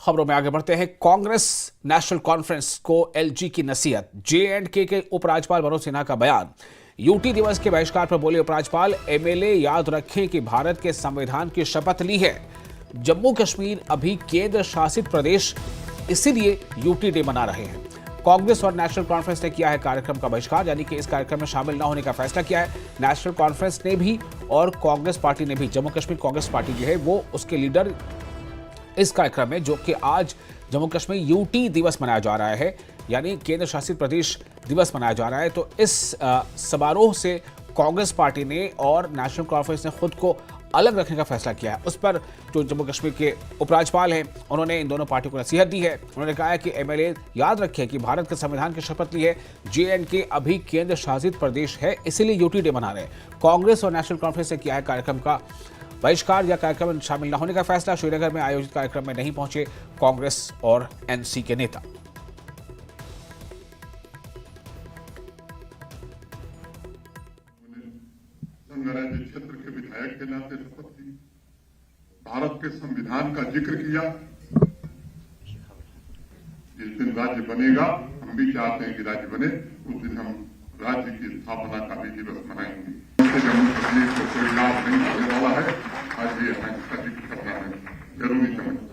खबरों में आगे बढ़ते हैं। कांग्रेस नेशनल कॉन्फ्रेंस को एलजी की नसीहत। जे&के के उपराज्यपाल मनोज सिन्हा का बयान। यूटी दिवस के बहिष्कार पर बोले उपराज्यपाल, एमएलए याद रखें कि भारत के संविधान की शपथ ली है। जम्मू कश्मीर अभी केंद्र शासित प्रदेश, इसीलिए यूटी डे मना रहे हैं। कांग्रेस और नेशनल कॉन्फ्रेंस ने किया है कार्यक्रम का बहिष्कार, यानी कि इस कार्यक्रम में शामिल न होने का फैसला किया है। नेशनल कॉन्फ्रेंस ने भी और कांग्रेस पार्टी ने भी, जम्मू कश्मीर कांग्रेस पार्टी जो है वो, उसके लीडर इस कार्यक्रम में, जो कि आज जम्मू कश्मीर यूटी दिवस मनाया जा रहा है, यानी केंद्र शासित प्रदेश दिवस मनाया जा रहा है, तो इस समारोह से कांग्रेस पार्टी ने और नेशनल कॉन्फ्रेंस ने खुद को अलग रखने का फैसला किया है। उस पर जो जम्मू कश्मीर के उपराज्यपाल हैं, उन्होंने इन दोनों पार्टियों को नसीहत दी है। उन्होंने कहा है कि एमएलए याद रखें कि भारत के संविधान की शपथ ली है। जे&के अभी केंद्र शासित प्रदेश है, इसीलिए यूटी डे मना रहे हैं। कांग्रेस और नेशनल कॉन्फ्रेंस ने किया है कार्यक्रम का बहिष्कार या कार्यक्रम में शामिल न होने का फैसला। श्रीनगर में आयोजित कार्यक्रम में नहीं पहुंचे कांग्रेस और एनसी के नेता। संघराज्य क्षेत्र के विधायक के नाते शपथ ली, भारत के संविधान का जिक्र किया। जिस दिन राज्य बनेगा, हम भी चाहते हैं कि राज्य बने, उस दिन हम राज्य की स्थापना का भी दिवस मनाएंगे। जम्मू कश्मीर को कोई लाभ नहीं होने वाला है, आज ये इसका जिक्र करना है जरूरी समझता हूं।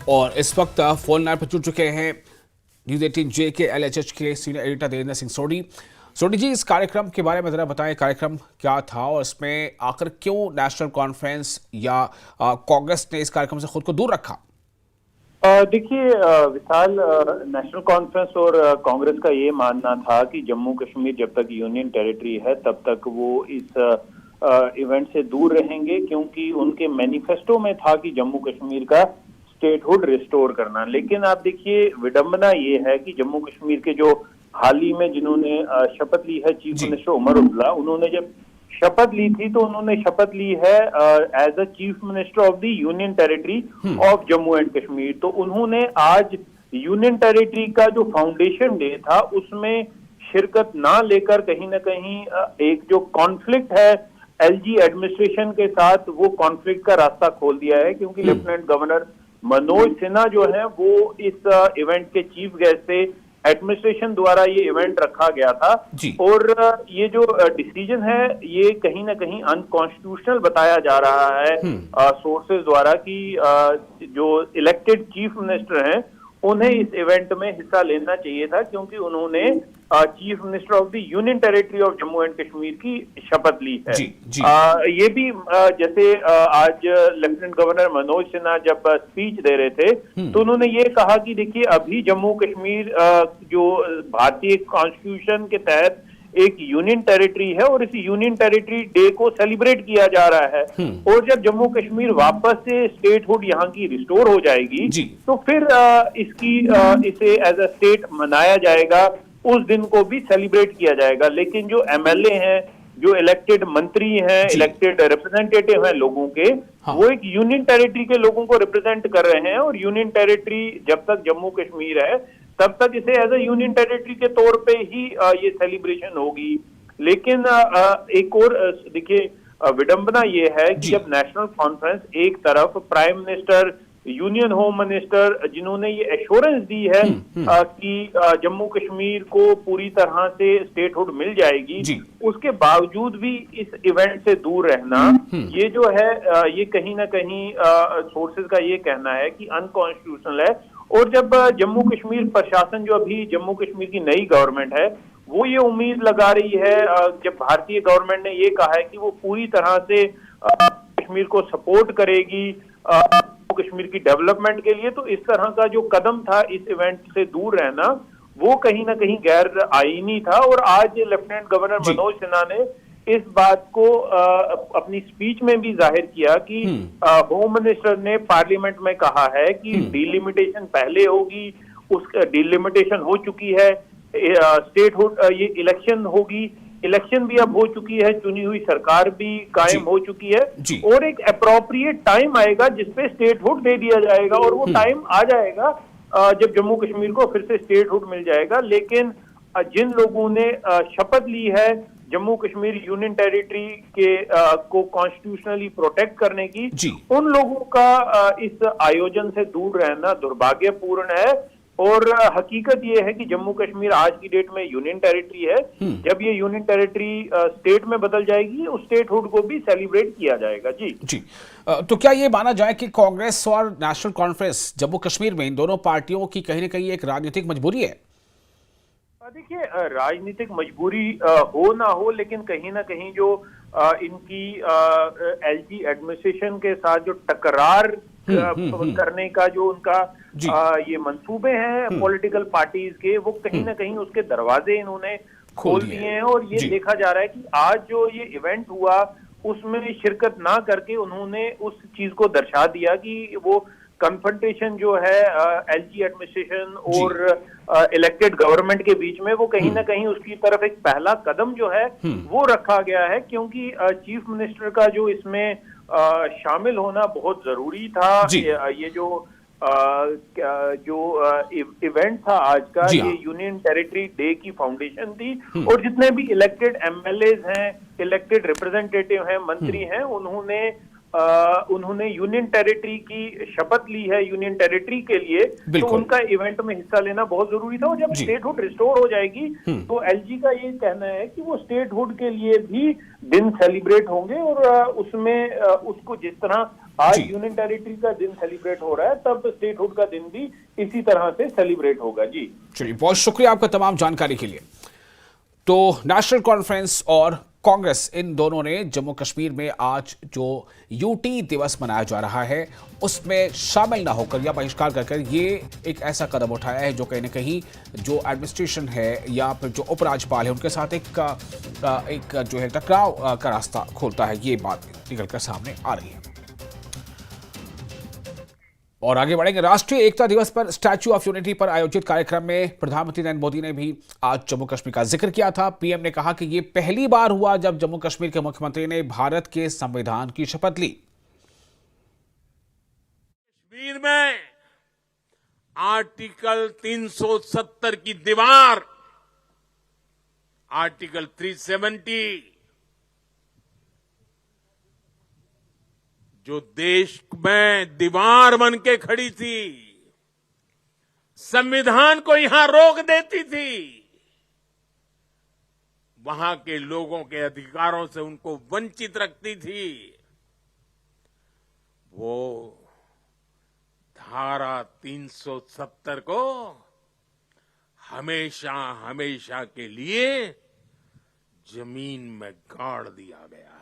और इस वक्त फोन लाइन पर जुड़ चुके हैं न्यूज़ 18 जे के LHH के सीनियर एडिटर देवेंद्र सिंह सोढ़ी। सोढ़ी जी, इस कार्यक्रम के बारे में जरा बताएं, कार्यक्रम क्या था और इसमें आखिर क्यों नेशनल कॉन्फ्रेंस या कांग्रेस ने इस कार्यक्रम से खुद को दूर रखा? देखिए विशाल, नेशनल कॉन्फ्रेंस और कांग्रेस का ये मानना था कि जम्मू कश्मीर जब तक यूनियन टेरिटरी है तब तक वो इस इवेंट से दूर रहेंगे, क्योंकि उनके मैनिफेस्टो में था कि जम्मू कश्मीर का स्टेटहुड रिस्टोर करना। लेकिन आप देखिए, विडंबना ये है कि जम्मू कश्मीर के जो हाल ही में जिन्होंने शपथ ली है, चीफ मिनिस्टर उमर अब्दुल्ला, उन्होंने जब शपथ ली थी तो उन्होंने शपथ ली है as a chief minister of the union territory of Jammu and Kashmir. तो उन्होंने आज यूनियन टेरिटरी का जो फाउंडेशन डे था उसमें शिरकत ना लेकर कहीं ना कहीं एक जो कॉन्फ्लिक्ट है एलजी एडमिनिस्ट्रेशन के साथ, वो कॉन्फ्लिक्ट का रास्ता खोल दिया है। क्योंकि लेफ्टिनेंट गवर्नर मनोज सिन्हा जो है वो इस इवेंट के चीफ गेस्ट थे। एडमिनिस्ट्रेशन द्वारा ये इवेंट रखा गया था और ये जो डिसीजन है ये कहीं ना कहीं अनकॉन्स्टिट्यूशनल बताया जा रहा है सोर्सेज द्वारा कि जो इलेक्टेड चीफ मिनिस्टर हैं उन्हें इस इवेंट में हिस्सा लेना चाहिए था, क्योंकि उन्होंने chief minister of the union territory of Jammu and Kashmir की शपथ ली है। ये भी जैसे आज लेफ्टिनेंट गवर्नर मनोज सिन्हा जब स्पीच दे रहे थे तो उन्होंने ये कहा कि देखिए, अभी जम्मू कश्मीर जो भारतीय कॉन्स्टिट्यूशन के तहत एक यूनियन टेरिटरी है और इस यूनियन टेरिटरी डे को सेलिब्रेट किया जा रहा है। और जब जम्मू कश्मीर वापस से स्टेटहुड यहाँ की रिस्टोर हो जाएगी तो फिर इसे एज अ स्टेट मनाया जाएगा, उस दिन को भी सेलिब्रेट किया जाएगा। लेकिन जो एमएलए हैं, जो इलेक्टेड मंत्री हैं, इलेक्टेड रिप्रेजेंटेटिव हैं लोगों के, वो एक यूनियन टेरिटरी के लोगों को रिप्रेजेंट कर रहे हैं। और यूनियन टेरिटरी जब तक जम्मू कश्मीर है तब तक इसे एज ए यूनियन टेरिटरी के तौर पे ही ये सेलिब्रेशन होगी। लेकिन एक और देखिए, विडंबना ये है कि जब नेशनल कॉन्फ्रेंस एक तरफ prime minister, union home minister, जिन्होंने ये एश्योरेंस दी है कि जम्मू कश्मीर को पूरी तरह से स्टेटहुड मिल जाएगी, उसके बावजूद भी इस इवेंट से दूर रहना, ये जो है ये कहीं ना कहीं सोर्सेज का ये कहना है कि अनकॉन्स्टिट्यूशनल है। और जब जम्मू कश्मीर प्रशासन, जो अभी जम्मू कश्मीर की नई गवर्नमेंट है, वो ये उम्मीद लगा रही है, जब भारतीय गवर्नमेंट ने ये कहा है कि वो पूरी तरह से कश्मीर को सपोर्ट करेगी कश्मीर की डेवलपमेंट के लिए, तो इस तरह का जो कदम था इस इवेंट से दूर रहना, वो कहीं ना कहीं गैर आईनी था। और आज लेफ्टिनेंट गवर्नर मनोज सिन्हा ने इस बात को अपनी स्पीच में भी जाहिर किया कि होम मिनिस्टर ने पार्लियामेंट में कहा है कि डिलिमिटेशन पहले होगी, उस डिलिमिटेशन हो चुकी है, स्टेटहुड ये इलेक्शन होगी, इलेक्शन भी अब हो चुकी है, चुनी हुई सरकार भी कायम जी। हो चुकी है जी। और एक अप्रोप्रिएट टाइम आएगा जिसपे स्टेटहुड दे दिया जाएगा और वो टाइम आ जाएगा जब जम्मू कश्मीर को फिर से स्टेटहुड मिल जाएगा। लेकिन जिन लोगों ने शपथ ली है जम्मू कश्मीर यूनियन टेरिटरी के को कॉन्स्टिट्यूशनली प्रोटेक्ट करने की, जी। उन लोगों का इस आयोजन से दूर रहना दुर्भाग्यपूर्ण है। और हकीकत यह है कि जम्मू कश्मीर आज की डेट में यूनियन टेरिटरी है। जब ये यूनियन टेरिटरी स्टेट में बदल जाएगी, उस स्टेटहुड को भी सेलिब्रेट किया जाएगा। जी जी। तो क्या ये माना जाए कि कांग्रेस और नेशनल कॉन्फ्रेंस जम्मू कश्मीर में इन दोनों पार्टियों की कहीं ना कहीं एक राजनीतिक मजबूरी है? देखिए, राजनीतिक मजबूरी हो ना हो, लेकिन कहीं ना कहीं जो इनकी एलजी एडमिनिस्ट्रेशन के साथ जो टकरार करने का जो उनका ये मंसूबे हैं पॉलिटिकल पार्टीज के, वो कहीं ना कहीं उसके दरवाजे इन्होंने खोल दिए हैं। और ये देखा जा रहा है कि आज जो ये इवेंट हुआ उसमें शिरकत ना करके उन्होंने उस चीज को दर्शा दिया कि वो कन्फ्रंटेशन जो है एलजी एडमिनिस्ट्रेशन और इलेक्टेड गवर्नमेंट के बीच में, वो कहीं ना कहीं उसकी तरफ एक पहला कदम जो है वो रखा गया है। क्योंकि चीफ मिनिस्टर का जो इसमें शामिल होना बहुत जरूरी था। ये जो इवेंट था आज का, ये यूनियन टेरिटरी डे की फाउंडेशन थी और जितने भी इलेक्टेड एमएलएज हैं, इलेक्टेड रिप्रेजेंटेटिव हैं, मंत्री हैं, उन्होंने यूनियन टेरिटरी की शपथ ली है यूनियन टेरिटरी के लिए, तो उनका इवेंट में हिस्सा लेना बहुत जरूरी था। और जब स्टेटहुड रिस्टोर हो जाएगी तो एलजी का ये कहना है कि वो स्टेटहुड के लिए भी दिन सेलिब्रेट होंगे और उसमें उसको जिस तरह आज यूनियन टेरिटरी का दिन सेलिब्रेट हो रहा है, तब स्टेटहुड का दिन भी इसी तरह से सेलिब्रेट होगा। जी चलिए, बहुत शुक्रिया आपका तमाम जानकारी के लिए। तो नेशनल कॉन्फ्रेंस और कांग्रेस इन दोनों ने जम्मू कश्मीर में आज जो यूटी दिवस मनाया जा रहा है उसमें शामिल ना होकर या बहिष्कार कर ये एक ऐसा कदम उठाया है जो कहीं ना कहीं जो एडमिनिस्ट्रेशन है या फिर जो उपराज्यपाल है उनके साथ एक जो है टकराव का रास्ता खोलता है। ये बात निकलकर सामने आ रही है। और आगे बढ़ेंगे। राष्ट्रीय एकता दिवस पर स्टैच्यू ऑफ यूनिटी पर आयोजित कार्यक्रम में प्रधानमंत्री नरेंद्र मोदी ने भी आज जम्मू कश्मीर का जिक्र किया था। पीएम ने कहा कि यह पहली बार हुआ जब जम्मू कश्मीर के मुख्यमंत्री ने भारत के संविधान की शपथ ली। कश्मीर में आर्टिकल 370 की दीवार, आर्टिकल 370 जो देश में दीवार बन के खड़ी थी, संविधान को यहां रोक देती थी, वहां के लोगों के अधिकारों से उनको वंचित रखती थी, वो धारा 370 को हमेशा हमेशा के लिए जमीन में गाड़ दिया गया है।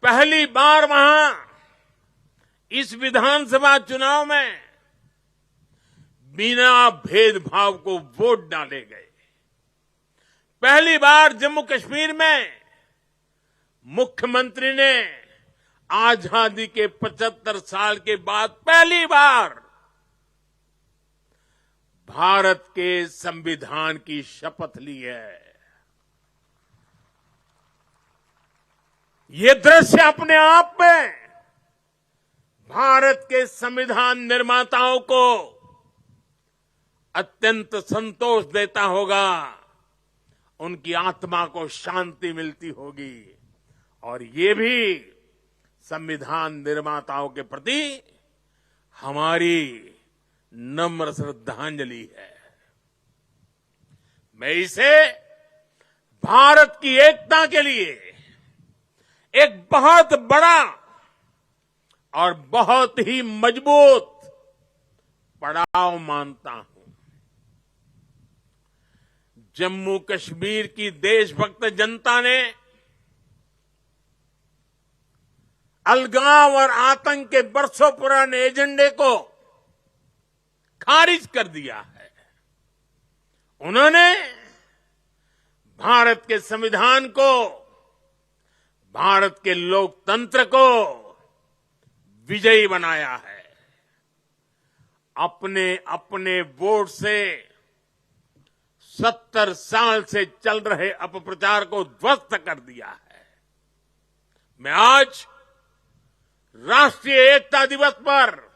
पहली बार वहां इस विधानसभा चुनाव में बिना भेदभाव को वोट डाले गए। पहली बार जम्मू कश्मीर में मुख्यमंत्री ने आजादी के 75 साल के बाद पहली बार भारत के संविधान की शपथ ली है। ये दृश्य अपने आप में भारत के संविधान निर्माताओं को अत्यंत संतोष देता होगा, उनकी आत्मा को शांति मिलती होगी और ये भी संविधान निर्माताओं के प्रति हमारी नम्र श्रद्धांजलि है। मैं इसे भारत की एकता के लिए एक बहुत बड़ा और बहुत ही मजबूत पड़ाव मानता हूं। जम्मू कश्मीर की देशभक्त जनता ने अलगाव और आतंक के बरसों पुराने एजेंडे को खारिज कर दिया है। उन्होंने भारत के संविधान को, भारत के लोकतंत्र को विजयी बनाया है। अपने अपने वोट से 70 साल से चल रहे अपप्रचार को ध्वस्त कर दिया है। मैं आज राष्ट्रीय एकता दिवस पर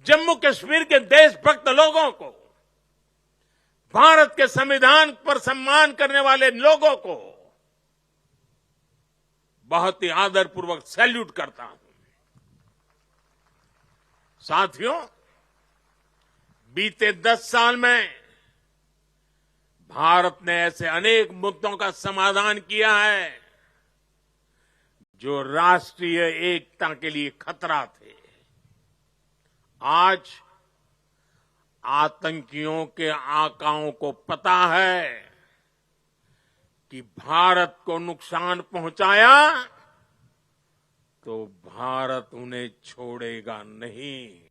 जम्मू कश्मीर के देशभक्त लोगों को, भारत के संविधान पर सम्मान करने वाले लोगों को बहुत ही आदरपूर्वक सैल्यूट करता हूं। साथियों, बीते 10 साल में भारत ने ऐसे अनेक मुद्दों का समाधान किया है जो राष्ट्रीय एकता के लिए खतरा थे। आज आतंकियों के आकाओं को पता है कि भारत को नुकसान पहुंचाया तो भारत उन्हें छोड़ेगा नहीं।